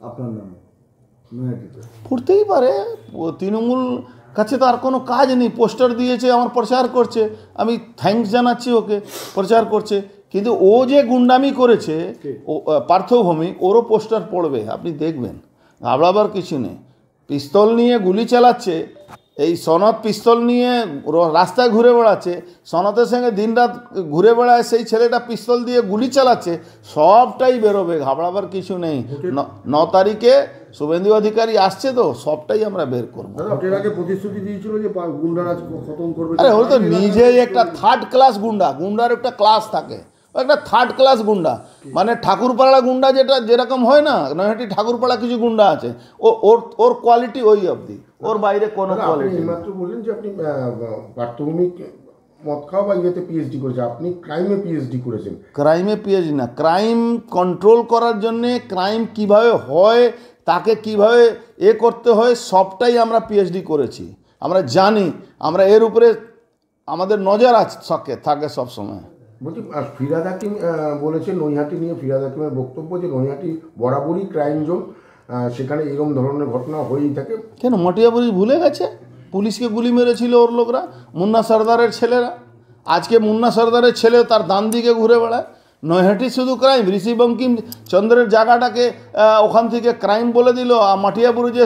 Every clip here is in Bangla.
আপনার নামে নৈহাটিতে? করতেই পারে, তৃণমূল কাছে তো আর কোনো কাজ নেই, পোস্টার দিয়েছে, আমার প্রচার করছে, আমি থ্যাঙ্কস জানাচ্ছি ওকে, প্রচার করছে। কিন্তু ও যে গুন্ডামি করেছে, ও পার্থভূমি, ওরও পোস্টার পড়বে, আপনি দেখবেন, ঘাবড়াবার কিছু নেই। পিস্তল নিয়ে গুলি চালাচ্ছে, এই সনদ পিস্তল নিয়ে রাস্তায় ঘুরে বেড়াচ্ছে, সনদের সঙ্গে দিনরাত ঘুরে বেড়ায়, সেই ছেলেটা পিস্তল দিয়ে গুলি চালাচ্ছে, সবটাই বেরোবে, ঘাবড়াবার কিছু নেই। 9 তারিখে শুভেন্দু অধিকারী আসছে, তো সবটাই আমরা বের করবো। ভোটের আগে প্রতিশ্রুতি দিয়েছিল যে গুন্ডারাজ খতম করবে। আরে ও তো নিজেই একটা থার্ড ক্লাস গুন্ডা, গুন্ডার একটা ক্লাস থাকে, ও একটা থার্ড ক্লাস গুন্ডা, মানে ঠাকুরপাড়া গুন্ডা যেটা যেরকম হয় না, নৈহাটি ঠাকুরপাড়া কিছু গুন্ডা আছে, ওর কোয়ালিটি ওই অবধি, ওর বাইরে কোনো কোয়ালিটি। মাত্র বললেন যে আপনি পার্থভূমিক মদ খাওয়া বা ইয়েতে পিএইচডি করেছেন, আপনি ক্রাইমে পিএইচডি করেছেন। ক্রাইমে পিএইচডি না, ক্রাইম কন্ট্রোল করার জন্যে, ক্রাইম কিভাবে হয়, তাকে কিভাবে করতে হয়, সবটাই আমরা পিএইচডি করেছি, আমরা জানি, আমরা এর উপরে আমাদের নজর আছে, থাকে সবসময়। বলছি ফিরহাদ হাকিম বলেছেন, নৈহাটি নিয়ে ফিরহাদ হাকিমের বক্তব্য যে নৈহাটি বরাবরই ক্রাইম জোন, সেখানে এরকম ধরনের ঘটনা হয়েই থাকে। কেন মটিয়াপুরি ভুলে গেছে? পুলিশকে গুলি মেরেছিল ওর লোকরা, মুন্না সর্দারের ছেলেরা। আজকে মুন্না সর্দারের ছেলে তার ডান দিকে ঘুরে বেড়ায়। নৈহাটি শুধু ক্রাইম, ঋষি বঙ্কিম চন্দ্রের জায়গাটাকে ওখান থেকে ক্রাইম বলে দিল, আর মাটিয়াপুরে যে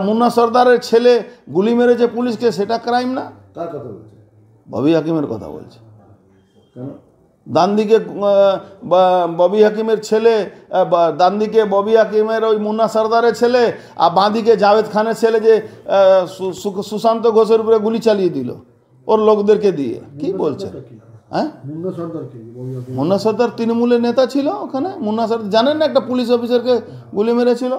মুন্না সর্দারের ছেলে গুলি মেরেছে পুলিশকে, সেটা ক্রাইম না? কার কথা বলছে? ববি হাকিমের কথা বলছে। কেন? ডান দিকে ববি হাকিমের ছেলে, ডান দিকে ববি হাকিমের ওই মুন্না সর্দারের ছেলে, আর বাঁ দিকে জাভেদ খানের ছেলে যে সুশান্ত ঘোষের উপরে গুলি চালিয়ে দিল ওর লোকদেরকে দিয়ে। কি বলছে? হ্যাঁ, মুন্না সর্দার তৃণমূলের নেতা ছিল ওখানে। মুন্না সর্দার জানেন না, একটা পুলিশ অফিসারকে গুলি মেরেছিল।